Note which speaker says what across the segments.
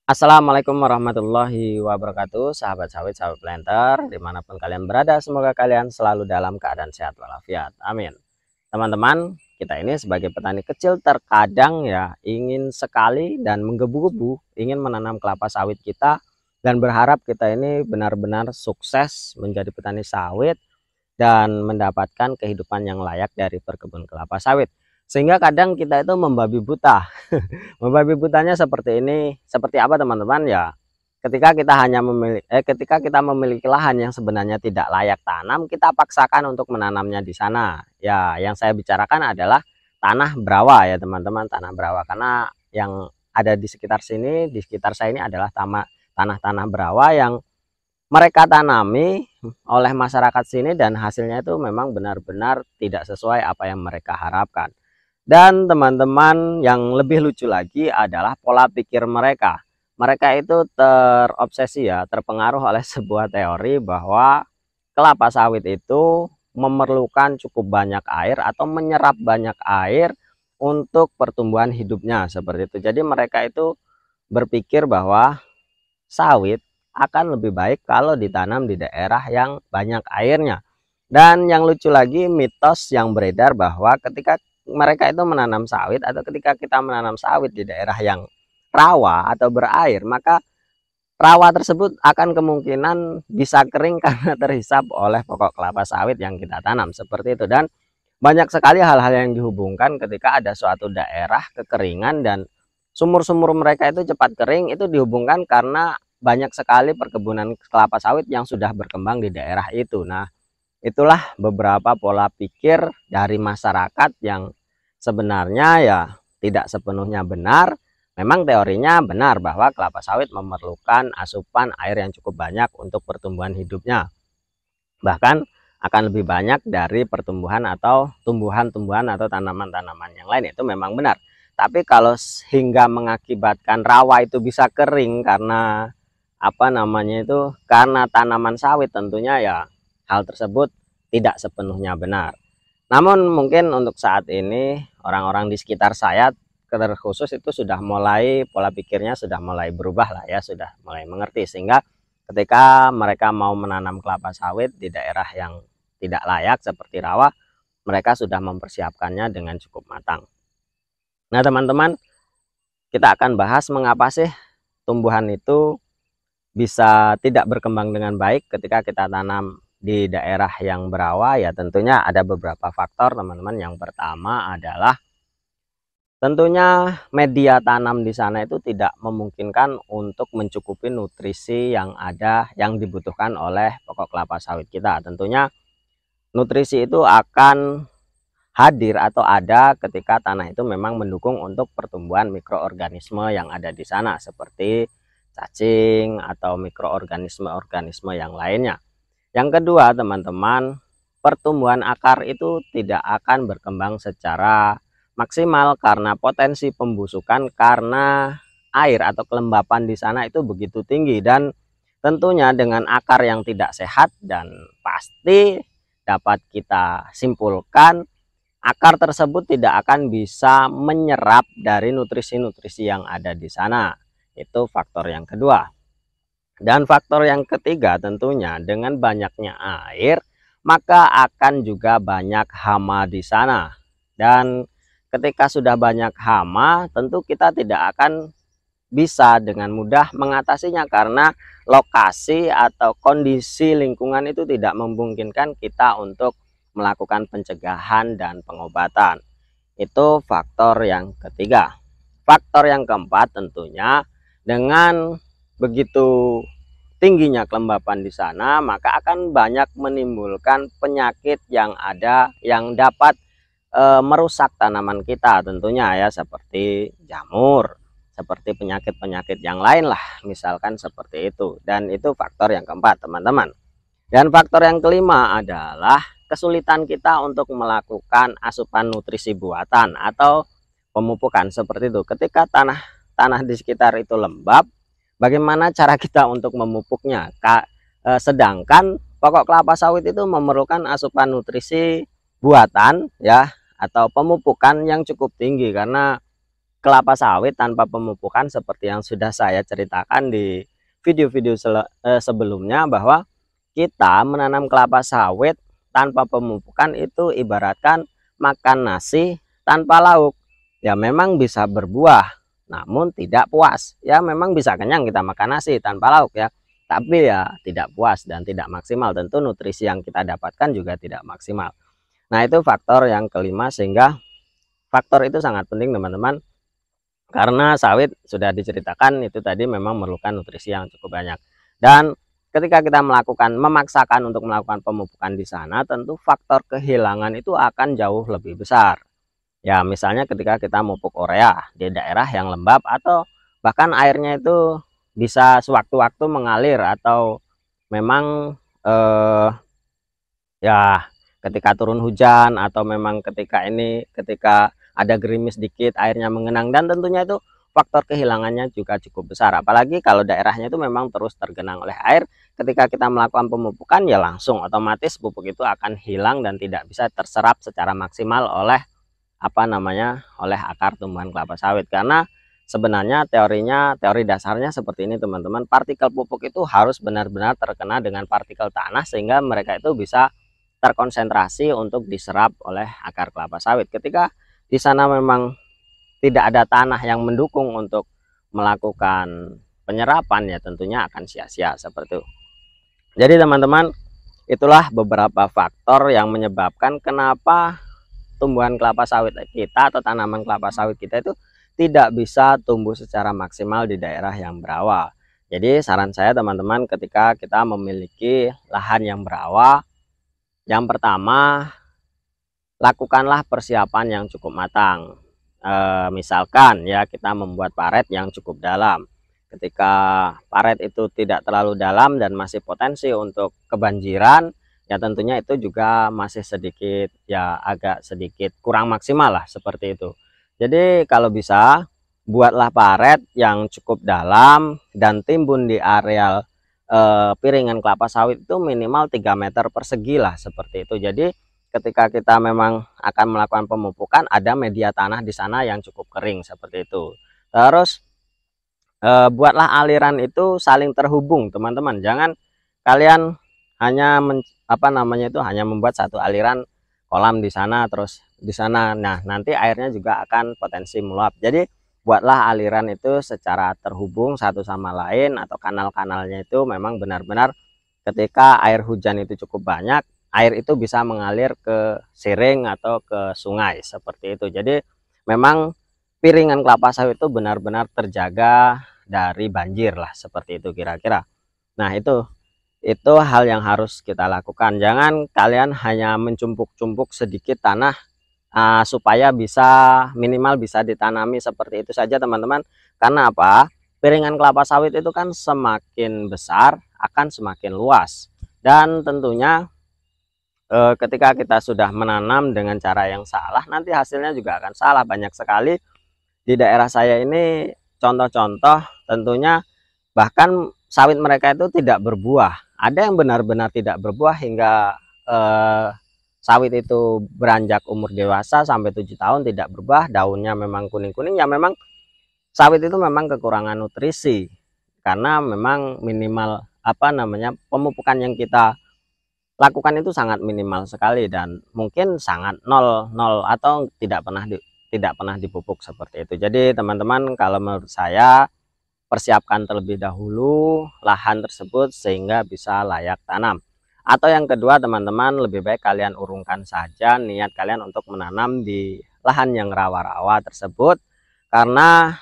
Speaker 1: Assalamualaikum warahmatullahi wabarakatuh, sahabat sawit, sahabat planter, dimanapun kalian berada, semoga kalian selalu dalam keadaan sehat walafiat. Amin. Teman-teman, kita ini sebagai petani kecil terkadang ya ingin sekali dan menggebu-gebu ingin menanam kelapa sawit kita dan berharap kita ini benar-benar sukses menjadi petani sawit dan mendapatkan kehidupan yang layak dari perkebun kelapa sawit. Sehingga kadang kita itu membabi buta. Membabi butanya seperti ini, seperti apa teman-teman ya? Ketika kita memiliki lahan yang sebenarnya tidak layak tanam, kita paksakan untuk menanamnya di sana. Ya, yang saya bicarakan adalah tanah brawa ya teman-teman, tanah brawa, karena yang ada di sekitar sini, di sekitar saya ini adalah tanah-tanah brawa yang mereka tanami oleh masyarakat sini dan hasilnya itu memang benar-benar tidak sesuai apa yang mereka harapkan. Dan teman-teman, yang lebih lucu lagi adalah pola pikir mereka. Mereka itu terobsesi ya, terpengaruh oleh sebuah teori bahwa kelapa sawit itu memerlukan cukup banyak air atau menyerap banyak air untuk pertumbuhan hidupnya seperti itu. Jadi mereka itu berpikir bahwa sawit akan lebih baik kalau ditanam di daerah yang banyak airnya. Dan yang lucu lagi, mitos yang beredar bahwa ketika mereka itu menanam sawit atau ketika kita menanam sawit di daerah yang rawa atau berair, maka rawa tersebut akan kemungkinan bisa kering karena terhisap oleh pokok kelapa sawit yang kita tanam seperti itu. Dan banyak sekali hal-hal yang dihubungkan ketika ada suatu daerah kekeringan dan sumur-sumur mereka itu cepat kering, itu dihubungkan karena banyak sekali perkebunan kelapa sawit yang sudah berkembang di daerah itu. Nah, itulah beberapa pola pikir dari masyarakat yang sebenarnya ya tidak sepenuhnya benar. Memang teorinya benar bahwa kelapa sawit memerlukan asupan air yang cukup banyak untuk pertumbuhan hidupnya. Bahkan akan lebih banyak dari pertumbuhan atau tumbuhan-tumbuhan atau tanaman-tanaman yang lain, itu memang benar. Tapi kalau hingga mengakibatkan rawa itu bisa kering karena karena tanaman sawit, tentunya ya hal tersebut tidak sepenuhnya benar. Namun mungkin untuk saat ini orang-orang di sekitar saya terkhusus itu sudah mulai pola pikirnya sudah mulai berubah lah ya, sudah mulai mengerti, sehingga ketika mereka mau menanam kelapa sawit di daerah yang tidak layak seperti rawa, mereka sudah mempersiapkannya dengan cukup matang. Nah teman-teman, kita akan bahas mengapa sih tumbuhan itu bisa tidak berkembang dengan baik ketika kita tanam di daerah yang berawa. Ya tentunya ada beberapa faktor teman-teman. Yang pertama adalah tentunya media tanam di sana itu tidak memungkinkan untuk mencukupi nutrisi yang ada yang dibutuhkan oleh pokok kelapa sawit kita. Tentunya nutrisi itu akan hadir atau ada ketika tanah itu memang mendukung untuk pertumbuhan mikroorganisme yang ada di sana seperti cacing atau mikroorganisme-organisme yang lainnya. Yang kedua, teman-teman, pertumbuhan akar itu tidak akan berkembang secara maksimal karena potensi pembusukan, karena air atau kelembapan di sana itu begitu tinggi. Dan tentunya dengan akar yang tidak sehat, dan pasti dapat kita simpulkan akar tersebut tidak akan bisa menyerap dari nutrisi-nutrisi yang ada di sana. Itu faktor yang kedua. Dan faktor yang ketiga, tentunya dengan banyaknya air maka akan juga banyak hama di sana. Dan ketika sudah banyak hama, tentu kita tidak akan bisa dengan mudah mengatasinya karena lokasi atau kondisi lingkungan itu tidak memungkinkan kita untuk melakukan pencegahan dan pengobatan. Itu faktor yang ketiga. Faktor yang keempat, tentunya dengan begitu tingginya kelembapan di sana, maka akan banyak menimbulkan penyakit yang ada yang dapat merusak tanaman kita tentunya ya, seperti jamur, seperti penyakit-penyakit yang lain lah, misalkan seperti itu. Dan itu faktor yang keempat teman-teman. Dan faktor yang kelima adalah kesulitan kita untuk melakukan asupan nutrisi buatan atau pemupukan seperti itu. Ketika tanah di sekitar itu lembab, bagaimana cara kita untuk memupuknya? Sedangkan pokok kelapa sawit itu memerlukan asupan nutrisi buatan ya, atau pemupukan yang cukup tinggi, karena kelapa sawit tanpa pemupukan seperti yang sudah saya ceritakan di video-video sebelumnya, bahwa kita menanam kelapa sawit tanpa pemupukan itu ibaratkan makan nasi tanpa lauk. Ya memang bisa berbuah, namun tidak puas. Ya memang bisa kenyang kita makan nasi tanpa lauk ya, tapi ya tidak puas dan tidak maksimal. Tentu nutrisi yang kita dapatkan juga tidak maksimal. Nah itu faktor yang kelima, sehingga faktor itu sangat penting teman-teman, karena sawit sudah diceritakan itu tadi memang memerlukan nutrisi yang cukup banyak. Dan ketika kita memaksakan untuk melakukan pemupukan di sana, tentu faktor kehilangan itu akan jauh lebih besar. Ya misalnya ketika kita memupuk urea di daerah yang lembab, atau bahkan airnya itu bisa sewaktu-waktu mengalir, atau memang ya ketika turun hujan, atau memang ketika ada gerimis dikit airnya mengenang, dan tentunya itu faktor kehilangannya juga cukup besar. Apalagi kalau daerahnya itu memang terus tergenang oleh air, ketika kita melakukan pemupukan ya langsung otomatis pupuk itu akan hilang dan tidak bisa terserap secara maksimal oleh oleh akar tumbuhan kelapa sawit. Karena sebenarnya teori dasarnya seperti ini teman-teman, partikel pupuk itu harus benar-benar terkena dengan partikel tanah sehingga mereka itu bisa terkonsentrasi untuk diserap oleh akar kelapa sawit. Ketika di sana memang tidak ada tanah yang mendukung untuk melakukan penyerapan, ya tentunya akan sia-sia seperti itu. Jadi teman-teman, itulah beberapa faktor yang menyebabkan kenapa tumbuhan kelapa sawit kita atau tanaman kelapa sawit kita itu tidak bisa tumbuh secara maksimal di daerah yang berawa. Jadi saran saya teman-teman, ketika kita memiliki lahan yang berawa, yang pertama lakukanlah persiapan yang cukup matang. Misalkan ya kita membuat paret yang cukup dalam. Ketika paret itu tidak terlalu dalam dan masih potensi untuk kebanjiran, ya tentunya itu juga masih sedikit, ya agak sedikit kurang maksimal lah seperti itu. Jadi kalau bisa buatlah paret yang cukup dalam dan timbun di areal piringan kelapa sawit itu minimal 3 meter persegi lah seperti itu. Jadi ketika kita memang akan melakukan pemupukan, ada media tanah di sana yang cukup kering seperti itu. Terus buatlah aliran itu saling terhubung teman-teman. Jangan kalian hanya hanya membuat satu aliran kolam di sana terus di sana. Nah nanti airnya juga akan potensi meluap. Jadi buatlah aliran itu secara terhubung satu sama lain, atau kanal-kanalnya itu memang benar-benar ketika air hujan itu cukup banyak, air itu bisa mengalir ke siring atau ke sungai seperti itu. Jadi memang piringan kelapa sawit itu benar-benar terjaga dari banjir lah seperti itu kira-kira. Nah itu hal yang harus kita lakukan. Jangan kalian hanya mencumpuk-cumpuk sedikit tanah supaya minimal bisa ditanami seperti itu saja teman-teman. Karena apa? Piringan kelapa sawit itu kan semakin besar akan semakin luas, dan tentunya ketika kita sudah menanam dengan cara yang salah, nanti hasilnya juga akan salah. Banyak sekali di daerah saya ini contoh-contoh, tentunya bahkan sawit mereka itu tidak berbuah. Ada yang benar-benar tidak berbuah hingga sawit itu beranjak umur dewasa sampai 7 tahun tidak berbuah, daunnya memang kuning-kuning. Ya memang sawit itu memang kekurangan nutrisi, karena memang minimal pemupukan yang kita lakukan itu sangat minimal sekali, dan mungkin sangat nol atau tidak pernah dipupuk seperti itu. Jadi teman-teman, kalau menurut saya persiapkan terlebih dahulu lahan tersebut sehingga bisa layak tanam. Atau yang kedua teman-teman, lebih baik kalian urungkan saja niat kalian untuk menanam di lahan yang rawa-rawa tersebut, karena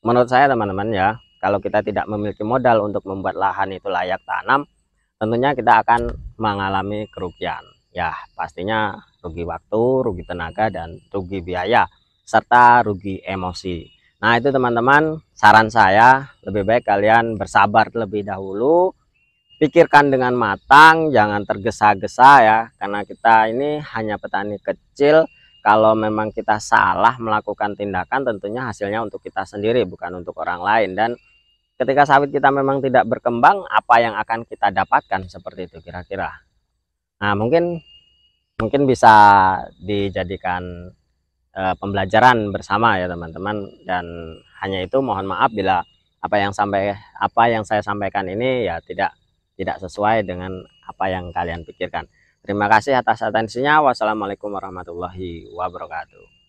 Speaker 1: menurut saya teman-teman ya, kalau kita tidak memiliki modal untuk membuat lahan itu layak tanam, tentunya kita akan mengalami kerugian. Ya pastinya rugi waktu, rugi tenaga, dan rugi biaya, serta rugi emosi. Nah itu teman-teman, saran saya lebih baik kalian bersabar terlebih dahulu, pikirkan dengan matang, jangan tergesa-gesa ya, karena kita ini hanya petani kecil. Kalau memang kita salah melakukan tindakan, tentunya hasilnya untuk kita sendiri, bukan untuk orang lain. Dan ketika sawit kita memang tidak berkembang, apa yang akan kita dapatkan seperti itu kira-kira. Nah mungkin bisa dijadikan pembelajaran bersama ya teman-teman. Dan hanya itu, mohon maaf bila apa yang saya sampaikan ini ya tidak sesuai dengan apa yang kalian pikirkan. Terima kasih atas atensinya. Wassalamualaikum warahmatullahi wabarakatuh.